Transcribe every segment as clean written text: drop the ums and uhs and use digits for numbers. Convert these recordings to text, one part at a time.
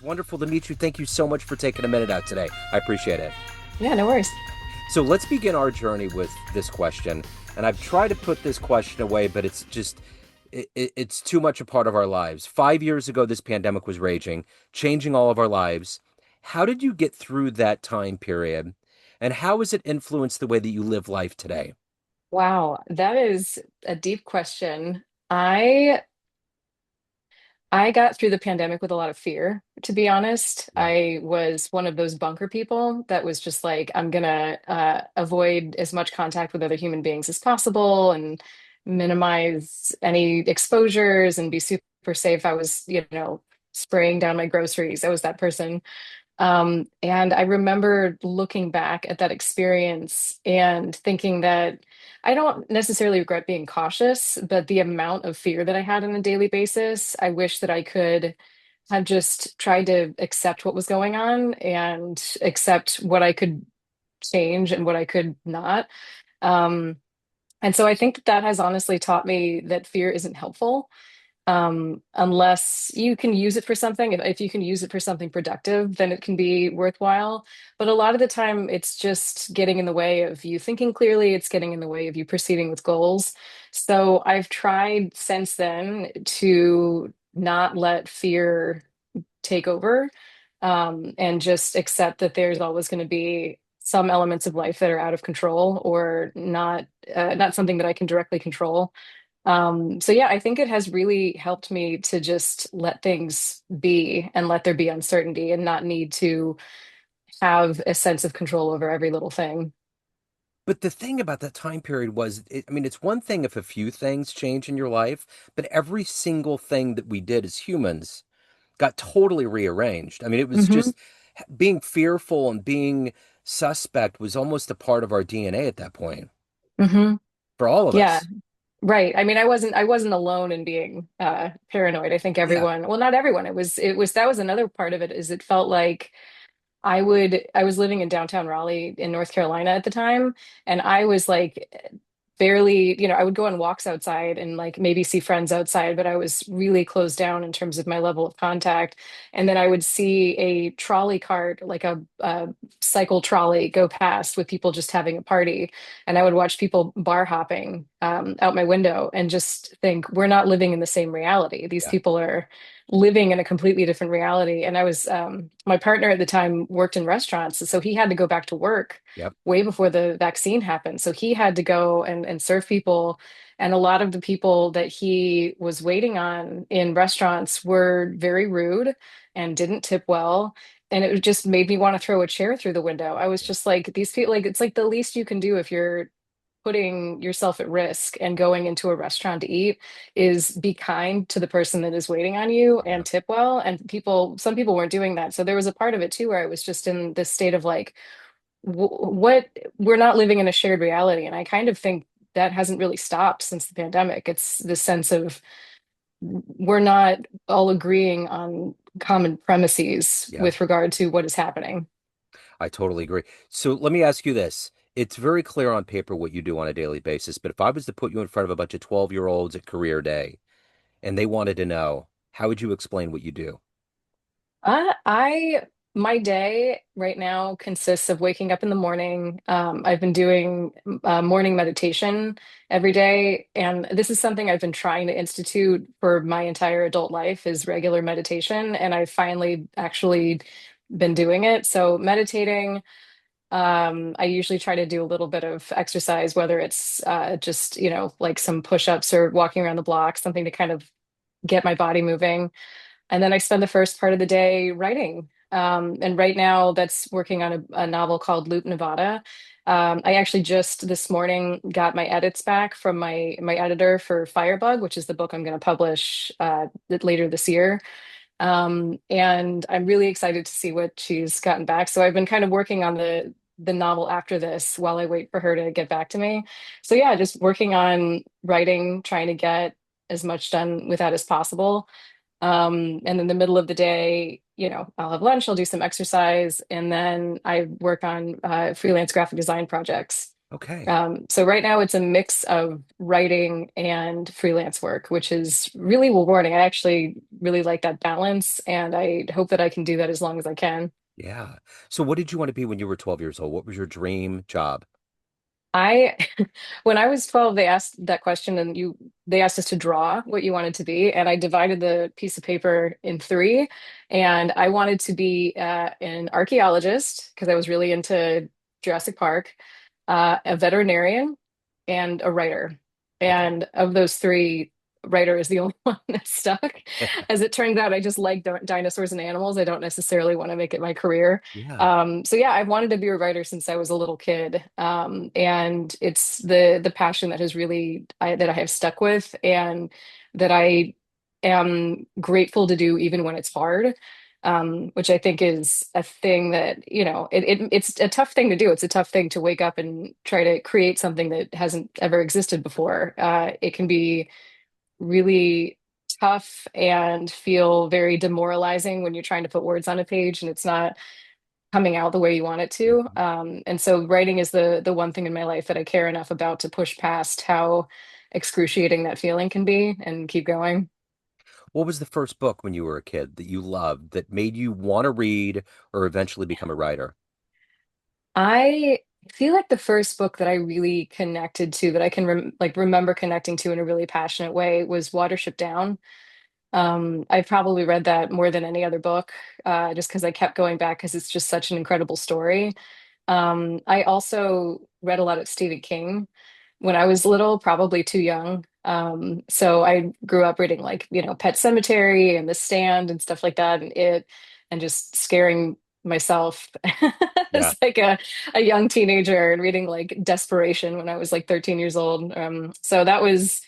wonderful to meet you. Thank you so much for taking a minute out today. I appreciate it. Yeah, no worries. So let's begin our journey with this question. And I've tried to put this question away, but it's too much a part of our lives. 5 years ago, this pandemic was raging, changing all of our lives. How did you get through that time period? And how has it influenced the way that you live life today? Wow, that is a deep question. I got through the pandemic with a lot of fear, to be honest. Yeah. I was one of those bunker people that was just like, I'm gonna avoid as much contact with other human beings as possible and minimize any exposures and be super safe. I was, spraying down my groceries. I was that person. And I remember looking back at that experience and thinking that I don't necessarily regret being cautious, but the amount of fear that I had on a daily basis, I wish that I could have just tried to accept what was going on and accept what I could change and what I could not. Um, and so I think that that has honestly taught me that fear isn't helpful unless you can use it for something. If you can use it for something productive, then it can be worthwhile. But a lot of the time, it's just getting in the way of you thinking clearly, it's getting in the way of you proceeding with goals. So I've tried since then to not let fear take over and just accept that there's always going to be some elements of life that are out of control or not something that I can directly control. So yeah, I think it has really helped me to just let things be and let there be uncertainty and not need to have a sense of control over every little thing. But the thing about that time period was, I mean, it's one thing if a few things change in your life, but every single thing that we did as humans got totally rearranged. I mean, it was Hmm. just being fearful and being suspect was almost a part of our DNA at that point Hmm. for all of Yeah, us. right. I mean, I wasn't alone in being paranoid. I think Yeah. everyone, well, not everyone. It was that was another part of it is it felt like I was living in downtown Raleigh in North Carolina at the time, and I was like barely, I would go on walks outside and like maybe see friends outside, but I was really closed down in terms of my level of contact. And then I would see a trolley cart, like a cycle trolley, go past with people just having a party, and I would watch people bar hopping out my window and just think, we're not living in the same reality. These Yeah. people are living in a completely different reality. And my partner at the time worked in restaurants. So he had to go back to work Yep. way before the vaccine happened. So he had to go and serve people. And a lot of the people that he was waiting on in restaurants were very rude and didn't tip well. And it just made me want to throw a chair through the window. I was Yeah. just like, these people, like, it's like the least you can do if you're putting yourself at risk and going into a restaurant to eat is be kind to the person that is waiting on you Yeah. and tip well. And some people weren't doing that. So there was a part of it too where I was just in this state of like, what we're not living in a shared reality. And I kind of think that hasn't really stopped since the pandemic. It's this sense of we're not all agreeing on common premises Yeah. with regard to what is happening. I totally agree. So let me ask you this. It's very clear on paper what you do on a daily basis, but if I was to put you in front of a bunch of 12-year-olds at career day and they wanted to know, how would you explain what you do? My day right now consists of waking up in the morning. I've been doing morning meditation every day, and this is something I've been trying to institute for my entire adult life is regular meditation, and I've finally actually been doing it. So meditating, I usually try to do a little bit of exercise, whether it's just, like some push-ups or walking around the block, something to kind of get my body moving. And then I spend the first part of the day writing. And right now, that's working on a novel called Loop, Nevada. I actually just this morning got my edits back from my editor for Firebug, which is the book I'm going to publish later this year. And I'm really excited to see what she's gotten back. So I've been kind of working on the novel after this while I wait for her to get back to me. So yeah, just working on writing, trying to get as much done with that as possible. And in the middle of the day, I'll have lunch, I'll do some exercise, and then I work on freelance graphic design projects. Okay. So right now it's a mix of writing and freelance work, which is really rewarding. I actually really like that balance, and I hope that I can do that as long as I can. Yeah. So what did you want to be when you were 12 years old? What was your dream job? I, when I was 12, they asked that question, and they asked us to draw what you wanted to be, and I divided the piece of paper in three, and I wanted to be an archaeologist because I was really into Jurassic Park, a veterinarian, and a writer. Okay. And of those three, writer is the only one that stuck. As it turns out, I just like dinosaurs and animals. I don't necessarily want to make it my career. Yeah. So yeah, I've wanted to be a writer since I was a little kid, and it's the passion that has really that I have stuck with, and that I am grateful to do even when it's hard. Which I think is a thing that, it's a tough thing to do. It's a tough thing to wake up and try to create something that hasn't ever existed before. It can be really tough and feel very demoralizing when you're trying to put words on a page and it's not coming out the way you want it to. Mhm. And so writing is the one thing in my life that I care enough about to push past how excruciating that feeling can be and keep going. What was the first book when you were a kid that you loved that made you want to read or eventually become a writer? I feel like the first book that I really connected to, that I can remember connecting to in a really passionate way, was Watership Down. I've probably read that more than any other book, just because I kept going back because it's just such an incredible story. I also read a lot of Stephen King when I was little, probably too young. So I grew up reading, like, Pet Cemetery and The Stand and stuff like that, and just scaring myself Yeah. as like a young teenager, and reading like Desperation when I was like 13 years old. So that was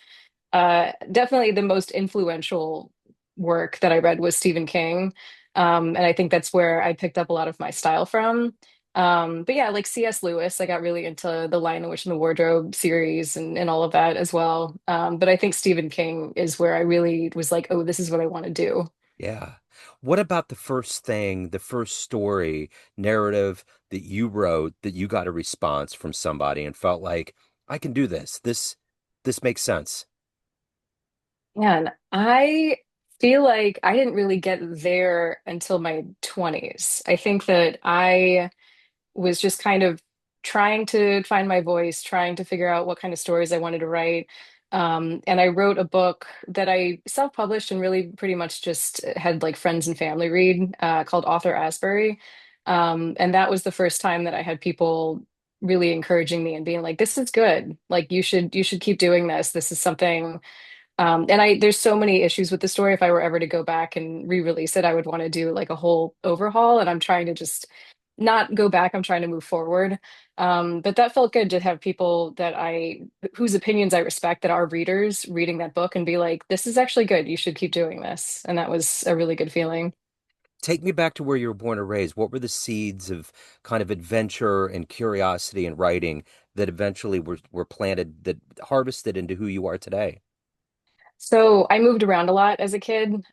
definitely the most influential work that I read was Stephen King. And I think that's where I picked up a lot of my style from. But yeah, like C.S. Lewis, I got really into the Lion, the Witch, and the Wardrobe series, and all of that as well. But I think Stephen King is where I really was like, oh, this is what I want to do. Yeah. What about the first thing, the first story, narrative that you wrote that you got a response from somebody and felt like, I can do this. This makes sense. Man, I feel like I didn't really get there until my 20s. I think that I was just kind of trying to find my voice, trying to figure out what kind of stories I wanted to write. And I wrote a book that I self-published and really pretty much just had like friends and family read, called Author Asbury. And that was the first time that I had people really encouraging me and being like, this is good. Like you should keep doing this. This is something, and there's so many issues with the story. If I were ever to go back and re-release it, I would want to do like a whole overhaul. And I'm trying to just not go back. I'm trying to move forward. But that felt good to have people whose opinions I respect, that are readers, reading that book and be like, this is actually good. You should keep doing this. And that was a really good feeling. Take me back to where you were born and raised. What were the seeds of kind of adventure and curiosity and writing that eventually were planted, that harvested into who you are today? So I moved around a lot as a kid.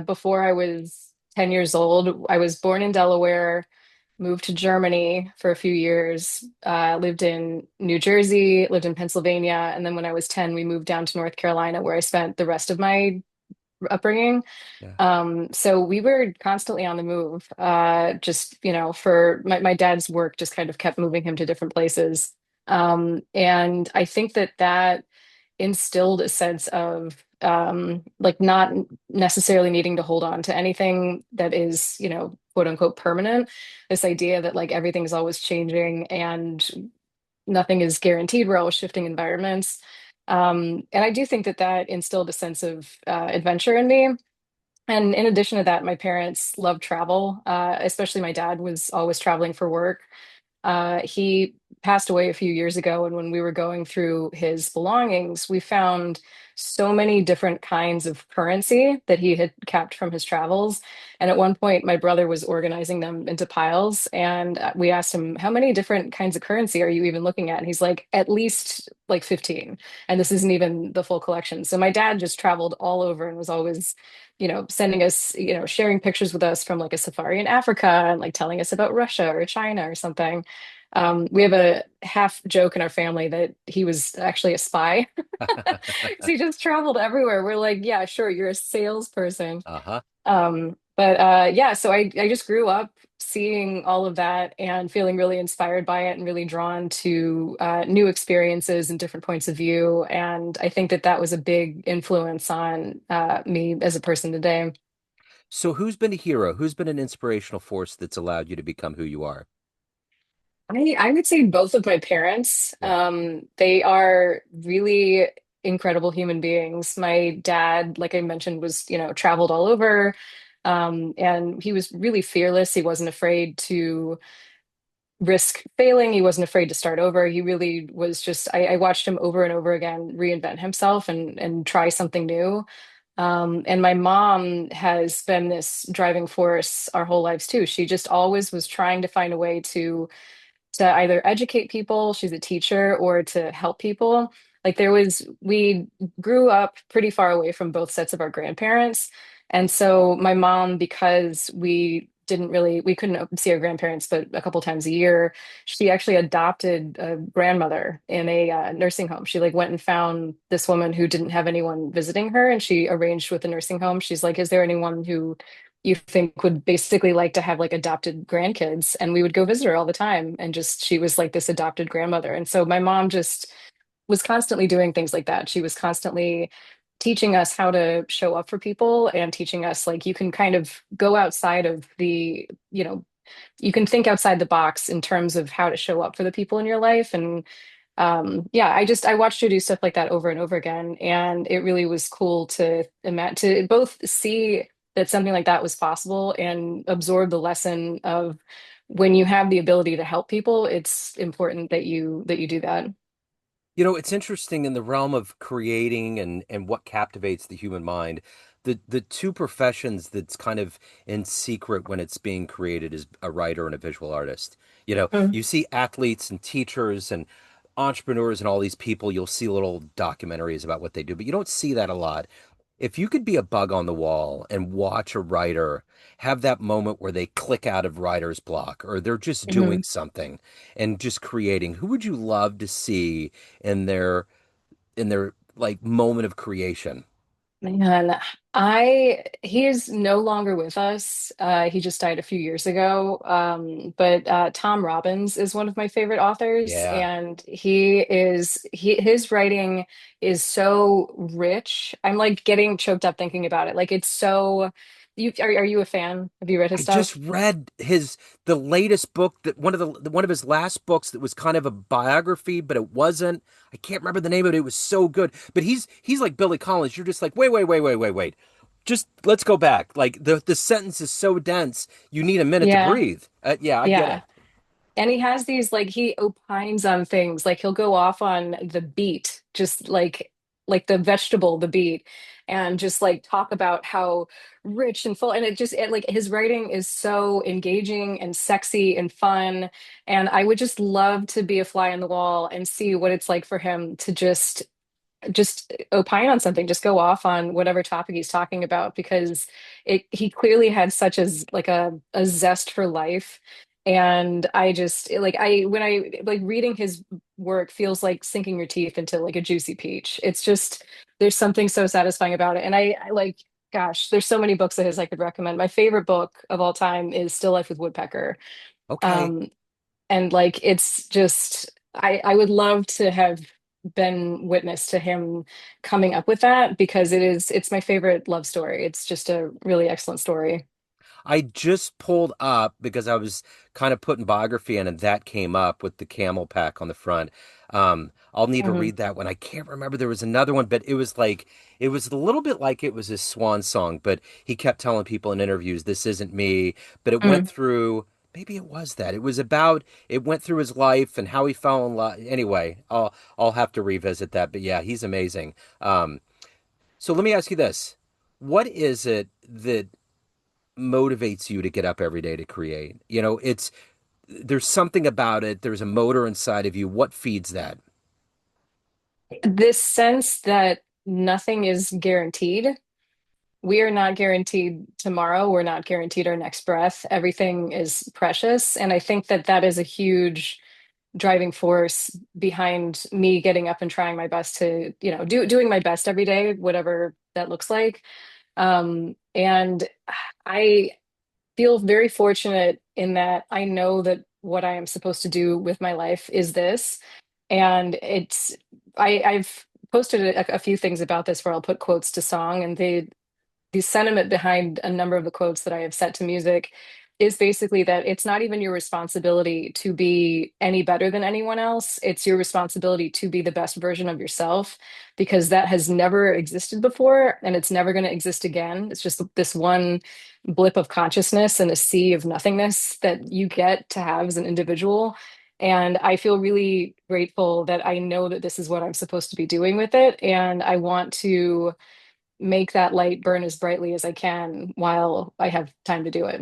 Before I was 10 years old, I was born in Delaware, moved to Germany for a few years, lived in New Jersey, lived in Pennsylvania, and then when I was 10, we moved down to North Carolina, where I spent the rest of my upbringing. Yeah. So we were constantly on the move. Just, for my dad's work just kind of kept moving him to different places. And I think that instilled a sense of, like, not necessarily needing to hold on to anything that is, quote unquote permanent. This idea that like everything's always changing and nothing is guaranteed. We're always shifting environments. And I do think that instilled a sense of adventure in me. And in addition to that, my parents loved travel, especially my dad was always traveling for work. He passed away a few years ago, and when we were going through his belongings, we found so many different kinds of currency that he had kept from his travels. And at one point, my brother was organizing them into piles, and we asked him, how many different kinds of currency are you even looking at? And he's like, at least like 15. And this isn't even the full collection. So my dad just traveled all over and was always, sending us, sharing pictures with us from like a safari in Africa and like telling us about Russia or China or something. We have a half joke in our family that he was actually a spy. So he just traveled everywhere. We're like, yeah, sure, you're a salesperson. Uh-huh. But yeah, so I just grew up seeing all of that and feeling really inspired by it and really drawn to new experiences and different points of view. And I think that that was a big influence on me as a person today. So who's been a hero? Who's been an inspirational force that's allowed you to become who you are? I would say both of my parents. Yeah. They are really incredible human beings. My dad, like I mentioned, was, traveled all over. And he was really fearless. He wasn't afraid to risk failing. He wasn't afraid to start over. He really was just, I watched him over and over again reinvent himself and try something new. And my mom has been this driving force our whole lives too. She just always was trying to find a way to either educate people, she's a teacher, or to help people. Like we grew up pretty far away from both sets of our grandparents. And so my mom, because we couldn't see our grandparents but a couple times a year, she actually adopted a grandmother in a nursing home. She like went and found this woman who didn't have anyone visiting her, and she arranged with the nursing home. She's like, is there anyone who you think would basically like to have like adopted grandkids? And we would go visit her all the time, and just she was like this adopted grandmother. And so my mom just was constantly doing things like that. She was constantly teaching us how to show up for people and teaching us like you can kind of go outside of you can think outside the box in terms of how to show up for the people in your life. And yeah, I watched her do stuff like that over and over again, and it really was cool to to both see that something like that was possible and absorb the lesson of when you have the ability to help people, it's important that you do that. You know, it's interesting in the realm of creating and what captivates the human mind. The two professions that's kind of in secret when it's being created is a writer and a visual artist. You know, Mm, you see athletes and teachers and entrepreneurs and all these people, you'll see little documentaries about what they do, but you don't see that a lot. If you could be a bug on the wall and watch a writer have that moment where they click out of writer's block or they're just doing mhm. something and just creating, who would you love to see in their like moment of creation? Man, he is no longer with us. He just died a few years ago. But Tom Robbins is one of my favorite authors, Yeah. and his writing is so rich. I'm like getting choked up thinking about it. Like it's so. Are you a fan? Have you read his I just stuff? read the latest book that one of his last books that was kind of a biography, but it wasn't. I can't remember the name of it. It was so good. But he's like Billy Collins. You're just like, wait. Just let's go back. Like the sentence is so dense, you need a minute to Yeah, breathe. Yeah, I get yeah. it. And he has these like he opines on things. Like he'll go off on the beet, just like the vegetable, the beet, and just like talk about how rich and full. And like his writing is so engaging and sexy and fun. And I would just love to be a fly on the wall and see what it's like for him to just opine on something, just go off on whatever topic he's talking about, because he clearly had such as like a zest for life. And I just like I when I like reading his work feels like sinking your teeth into like a juicy peach. It's just there's something so satisfying about it. And I like gosh, there's so many books of his I could recommend. My favorite book of all time is Still Life with Woodpecker. Okay. Um, and like it's just I would love to have been witness to him coming up with that, because it's my favorite love story. It's just a really excellent story. I just pulled up because I was kind of putting biography in, and that came up with the camel pack on the front. I'll need to Mhm. read that one. I can't remember. There was another one, but it was a little bit like it was his swan song, but he kept telling people in interviews, "This isn't me." But it went Mhm. through. Maybe it was that. It went through his life and how he fell in love. Anyway, I'll have to revisit that. But yeah, he's amazing. So let me ask you this. What is it that motivates you to get up every day to create? You know, there's something about it. There's a motor inside of you. What feeds that? This sense that nothing is guaranteed. We are not guaranteed tomorrow. We're not guaranteed our next breath. Everything is precious. And I think that that is a huge driving force behind me getting up and trying my best to, doing my best every day, whatever that looks like. And I feel very fortunate in that I know that what I am supposed to do with my life is this. And I've posted a few things about this where I'll put quotes to song, and the sentiment behind a number of the quotes that I have set to music is basically that it's not even your responsibility to be any better than anyone else. It's your responsibility to be the best version of yourself, because that has never existed before and it's never going to exist again. It's just this one blip of consciousness and a sea of nothingness that you get to have as an individual. And I feel really grateful that I know that this is what I'm supposed to be doing with it. And I want to make that light burn as brightly as I can while I have time to do it.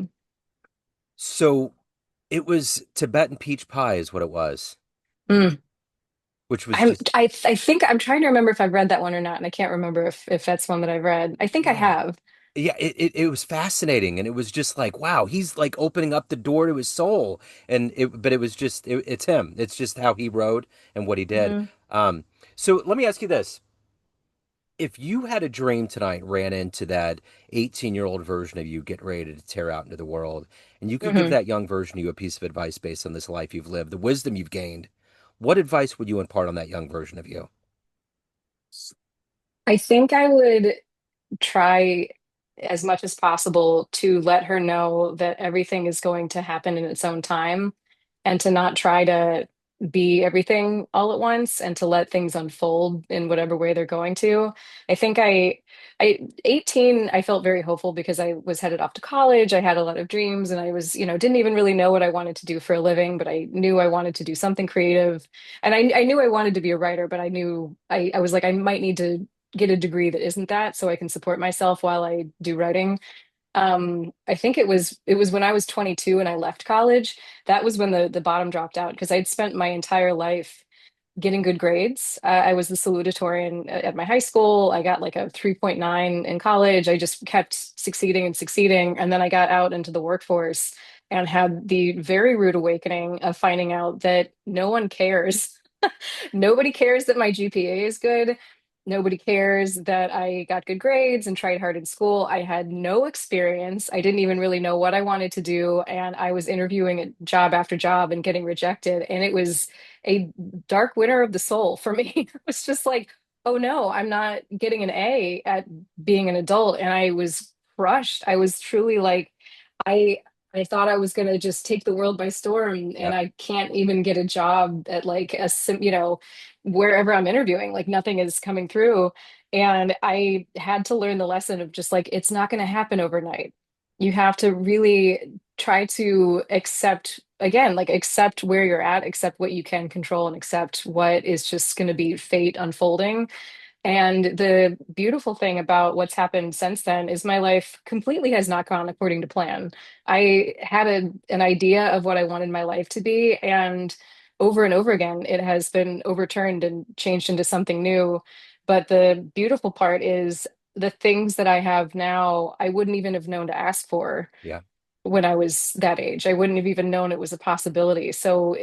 So it was Tibetan peach pie is what it was, Mm. which was just I think I'm trying to remember if I've read that one or not, and I can't remember if that's one that I've read. I think I yeah. have. Yeah, it was fascinating, and it was just like, wow, he's like opening up the door to his soul, and but it was just it's him. It's just how he wrote and what he did. Hmm. Um, so let me ask you this: if you had a dream tonight, ran into that 18-year-old version of you getting ready to tear out into the world, and you could give Hmm. that young version of you a piece of advice based on this life you've lived, the wisdom you've gained, what advice would you impart on that young version of you? I think I would try as much as possible to let her know that everything is going to happen in its own time, and to not try to be everything all at once, and to let things unfold in whatever way they're going to. I think I 18, I felt very hopeful because I was headed off to college. I had a lot of dreams and I was, didn't even really know what I wanted to do for a living, but I knew I wanted to do something creative. And I knew I wanted to be a writer, but I knew I was like, I might need to get a degree that isn't that so I can support myself while I do writing. I think it was when I was 22 and I left college. That was when the bottom dropped out, because I'd spent my entire life getting good grades. I was the salutatorian at my high school. I got like a 3.9 in college. I just kept succeeding and succeeding. And then I got out into the workforce and had the very rude awakening of finding out that no one cares. Nobody cares that my GPA is good. Nobody cares that I got good grades and tried hard in school. I had no experience. I didn't even really know what I wanted to do. And I was interviewing at job after job and getting rejected. And it was a dark winter of the soul for me. It was just like, oh no, I'm not getting an A at being an adult. And I was crushed. I was truly like, I I thought I was gonna just take the world by storm, Yeah. and I can't even get a job at like wherever I'm interviewing. Like nothing is coming through. And I had to learn the lesson of just like it's not gonna happen overnight. You have to really try to accept, again, like accept where you're at, accept what you can control, and accept what is just going to be fate unfolding. And the beautiful thing about what's happened since then is my life completely has not gone according to plan. I had an idea of what I wanted my life to be, and over again, it has been overturned and changed into something new. But the beautiful part is the things that I have now, I wouldn't even have known to ask for Yeah. when I was that age. I wouldn't have even known it was a possibility. So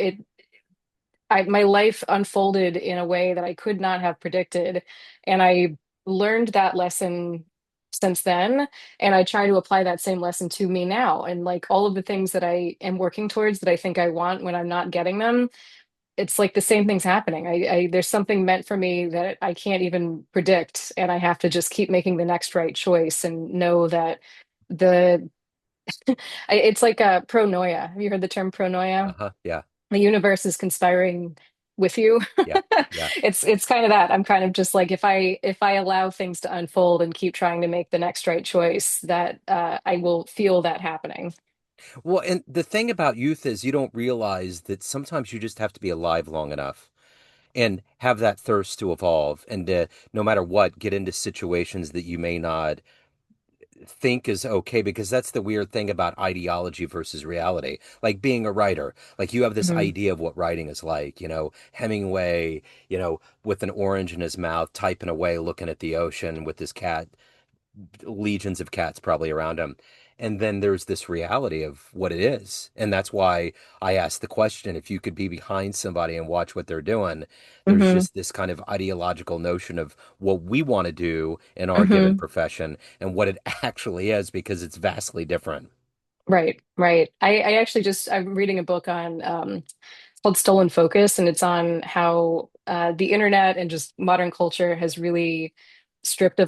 my life unfolded in a way that I could not have predicted. And I learned that lesson since then. And I try to apply that same lesson to me now. And like all of the things that I am working towards that I think I want when I'm not getting them, it's like the same thing's happening. There's something meant for me that I can't even predict. And I have to just keep making the next right choice and know that the it's like a pronoia. Have you heard the term pronoia? Uh-huh. Yeah. The universe is conspiring with you. Yeah. Yeah. It's kind of that. I'm kind of just like if I allow things to unfold and keep trying to make the next right choice, that I will feel that happening. Well, and the thing about youth is you don't realize that sometimes you just have to be alive long enough and have that thirst to evolve and to, no matter what, get into situations that you may not think is okay, because that's the weird thing about ideology versus reality. Like being a writer, like you have this Mhm. idea of what writing is like, Hemingway, with an orange in his mouth, typing away, looking at the ocean with his cat, legions of cats probably around him. And then there's this reality of what it is. And that's why I asked the question, if you could be behind somebody and watch what they're doing, there's Hmm. just this kind of ideological notion of what we want to do in our given Hmm. profession and what it actually is, because it's vastly different. Right, right. I actually just I'm reading a book on it's called Stolen Focus, and it's on how the internet and just modern culture has really stripped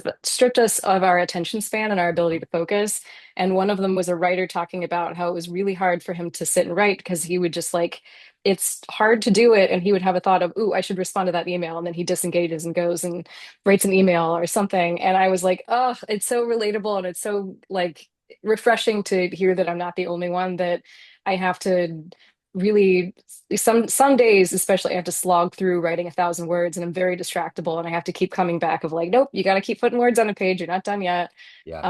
us of our attention span and our ability Mhm. to focus. And one of them was a writer talking about how it was really hard for him to sit and write because he would just like it's hard to do it, and he would have a thought of, "Ooh, I should respond to that email," and then he disengages and goes and writes an email or something. And I was like, "Oh, it's so relatable, and it's so like refreshing to hear that I'm not the only one that I have to." Really some days especially I have to slog through writing 1,000 words and I'm very distractible and I have to keep coming back of like, nope, you got to keep putting words on a page, you're not done yet. Yeah.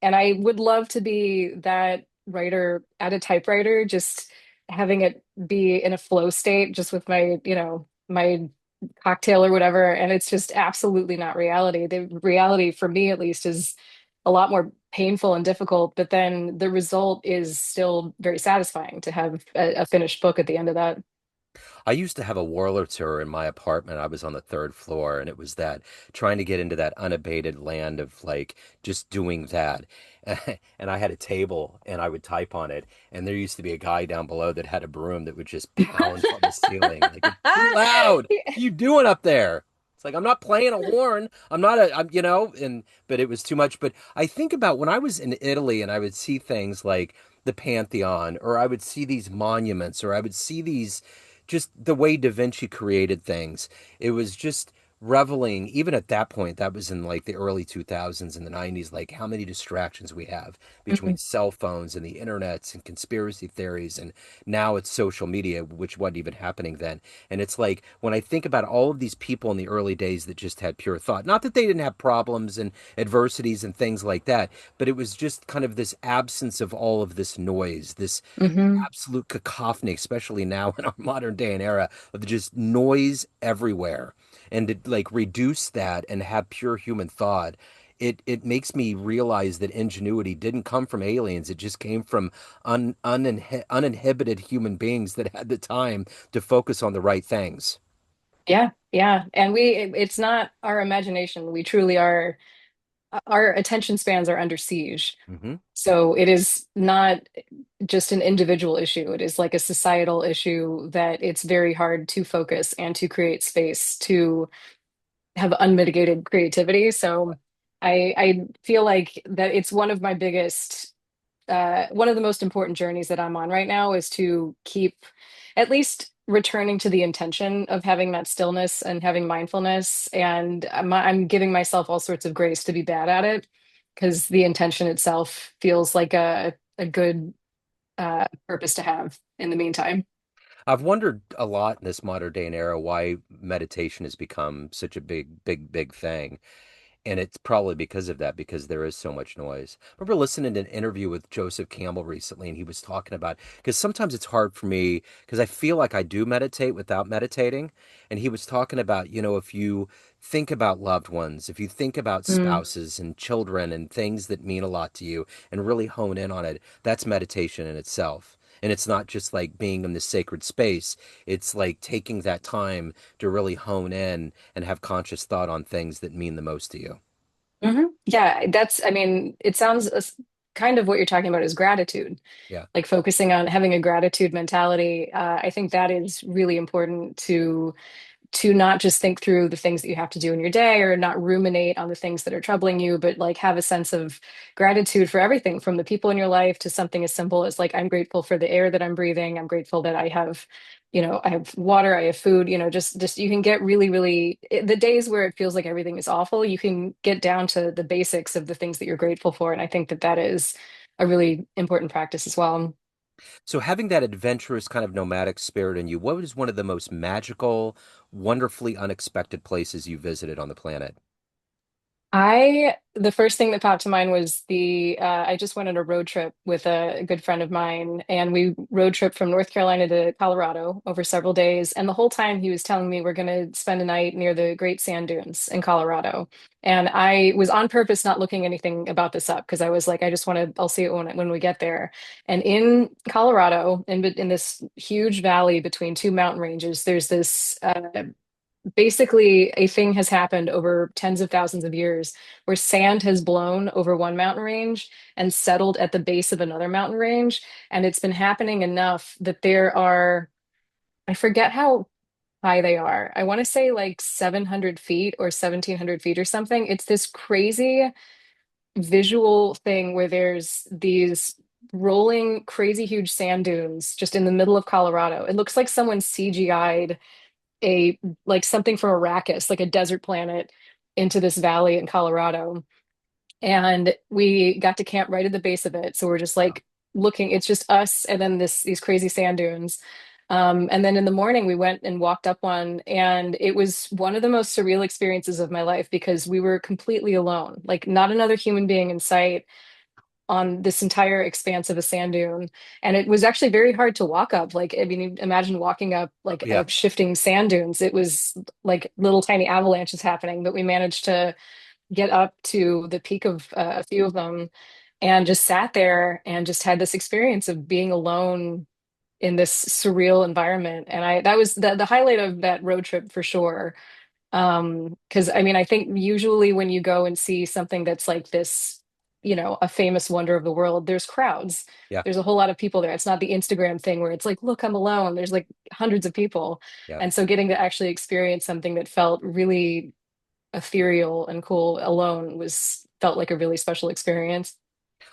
And I would love to be that writer at a typewriter, just having it be in a flow state just with my, my cocktail or whatever. And it's just absolutely not reality. The reality for me at least is a lot more painful and difficult, but then the result is still very satisfying to have a finished book at the end of that. I used to have a Wurlitzer in my apartment. I was on the third floor, and it was that trying to get into that unabated land of like just doing that. And I had a table, and I would type on it. And there used to be a guy down below that had a broom that would just pound on the ceiling, like, it's too loud. What are you doing up there? It's like, I'm not playing a horn. I'm not a, I'm, and but it was too much. But I think about when I was in Italy and I would see things like the Pantheon, or I would see these monuments, or I would see these just the way Da Vinci created things. It was just reveling, even at that point, that was in like the early 2000s and the 90s, like how many distractions we have between Mhm, cell phones and the internets and conspiracy theories. And now it's social media, which wasn't even happening then. And it's like when I think about all of these people in the early days that just had pure thought, not that they didn't have problems and adversities and things like that, but it was just kind of this absence of all of this noise, this mhm. absolute cacophony, especially now in our modern day and era, of just noise everywhere. And to like reduce that and have pure human thought, it makes me realize that ingenuity didn't come from aliens. It just came from uninhibited human beings that had the time to focus on the right things. Yeah, yeah. And it's not our imagination. We truly are, our attention spans are under siege. Hmm. So it is not just an individual issue. It is like a societal issue that it's very hard to focus and to create space to have unmitigated creativity. So I feel like that it's one of my biggest one of the most important journeys that I'm on right now is to keep at least returning to the intention of having that stillness and having mindfulness. And I'm giving myself all sorts of grace to be bad at it because the intention itself feels like a good purpose to have in the meantime. I've wondered a lot in this modern day and era why meditation has become such a big thing. And it's probably because of that, because there is so much noise. I remember listening to an interview with Joseph Campbell recently, and he was talking about, because sometimes it's hard for me, because I feel like I do meditate without meditating. And he was talking about, if you think about loved ones, if you think about Mm, spouses and children and things that mean a lot to you and really hone in on it, that's meditation in itself. And it's not just like being in this sacred space. It's like taking that time to really hone in and have conscious thought on things that mean the most to you. Yeah, I mean, it sounds kind of what you're talking about is gratitude, Yeah. like focusing on having a gratitude mentality. I think that is really important to not just think through the things that you have to do in your day or not ruminate on the things that are troubling you, but like have a sense of gratitude for everything from the people in your life to something as simple as like, I'm grateful for the air that I'm breathing. I'm grateful that I have, I have water, I have food, just you can get the days where it feels like everything is awful, you can get down to the basics of the things that you're grateful for. And I think that that is a really important practice as well. So having that adventurous kind of nomadic spirit in you, what is one of the most magical, wonderfully unexpected places you visited on the planet? The first thing that popped to mind was I just went on a road trip with a good friend of mine, and we road trip from North Carolina to Colorado over several days. And the whole time he was telling me we're going to spend a night near the Great Sand Dunes in Colorado. And I was on purpose not looking anything about this up because I was like, I just want to, I'll see it when we get there. And in Colorado, in this huge valley between two mountain ranges, there's this basically a thing has happened over tens of thousands of years where sand has blown over one mountain range and settled at the base of another mountain range. And it's been happening enough that there are, I forget how high they are. I want to say like 700 feet or 1700 feet or something. It's this crazy visual thing where there's these rolling, crazy huge sand dunes just in the middle of Colorado. It looks like someone CGI'd a like something from Arrakis, like a desert planet, into this valley in Colorado. And we got to camp right at the base of it. So we're just like looking, it's just us and then these crazy sand dunes. And then in the morning we went and walked up one, and it was one of the most surreal experiences of my life because we were completely alone, like not another human being in sight on this entire expanse of a sand dune. And it was actually very hard to walk up. Like, I mean, imagine walking up like Yeah. a shifting sand dunes. It was like little tiny avalanches happening, but we managed to get up to the peak of a few of them and just sat there and just had this experience of being alone in this surreal environment. And that was the highlight of that road trip for sure. Because I mean, I think usually when you go and see something that's like this, a famous wonder of the world, there's crowds. Yeah. There's a whole lot of people there. It's not the Instagram thing where it's like, look, I'm alone. There's like hundreds of people. Yeah. And so getting to actually experience something that felt really ethereal and cool alone was felt like a really special experience.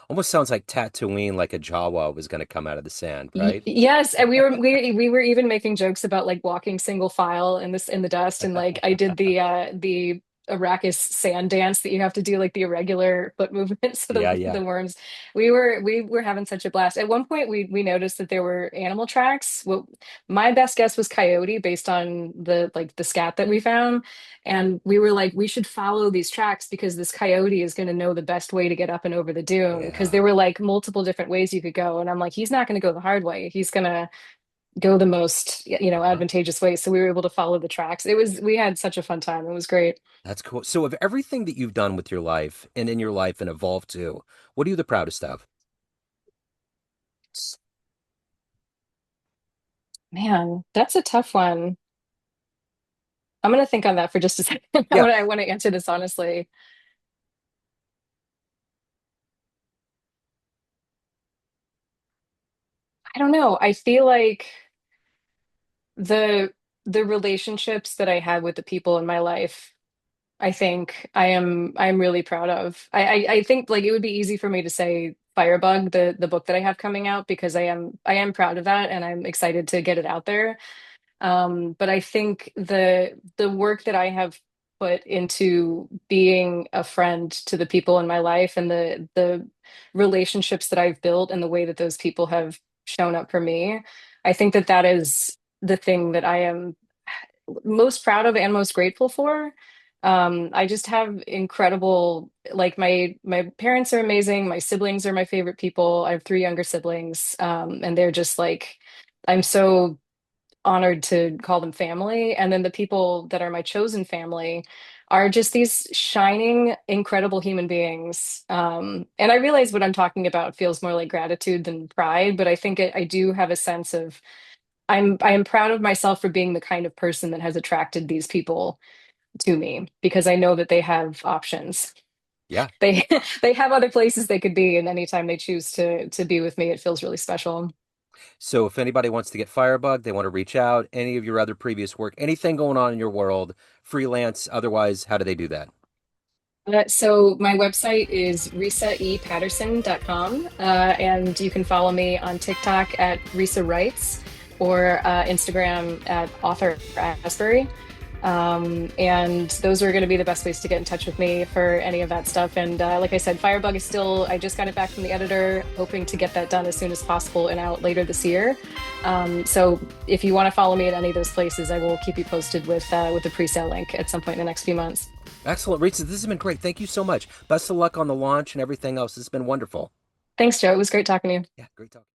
Almost sounds like Tatooine, like a Jawa was going to come out of the sand, right? Yes, and we were even making jokes about like walking single file in the dust, and like I did the Arrakis sand dance that you have to do like the irregular foot movements for Yeah. the Yeah. worms. We were having such a blast. At one point we noticed that there were animal tracks. Well, my best guess was coyote based on the scat that we found. And we were like, we should follow these tracks because this coyote is going to know the best way to get up and over the dune. Because Yeah. there were like multiple different ways you could go. And I'm like, he's not going to go the hard way. He's going to go the most, Uh-huh. advantageous way. So we were able to follow the tracks. We had such a fun time. It was great. That's cool. So, of everything that you've done with your life and in your life and evolved to, what are you the proudest of? Man, that's a tough one. I'm going to think on that for just a second. Yeah. I want to answer this honestly. I don't know. I feel like the the relationships that I had with the people in my life, I think I'm really proud of. I think like it would be easy for me to say Firebug, the book that I have coming out, because I am proud of that and I'm excited to get it out there. But I think the work that I have put into being a friend to the people in my life and the relationships that I've built and the way that those people have shown up for me, I think that that is the thing that I am most proud of and most grateful for. I just have incredible, like my parents are amazing. My siblings are my favorite people. I have three younger siblings, and they're just like I'm so honored to call them family. And then the people that are my chosen family are just these shining, incredible human beings. And I realize what I'm talking about feels more like gratitude than pride, but I think I do have a sense of I am proud of myself for being the kind of person that has attracted these people to me because I know that they have options. Yeah. They they have other places they could be, and anytime they choose to be with me, it feels really special. So, if anybody wants to get Firebug, they want to reach out, any of your other previous work, anything going on in your world, freelance, otherwise, how do they do that? So my website is risaepatterson.com, and you can follow me on TikTok at Risa Writes or Instagram at Author Asbury. And those are going to be the best ways to get in touch with me for any of that stuff. And like I said, Firebug is still, I just got it back from the editor, hoping to get that done as soon as possible and out later this year. So if you want to follow me at any of those places, I will keep you posted with the pre-sale link at some point in the next few months. Excellent, Rita. This has been great. Thank you so much. Best of luck on the launch and everything else. This has been wonderful. Thanks, Joe. It was great talking to you. Yeah, great talk.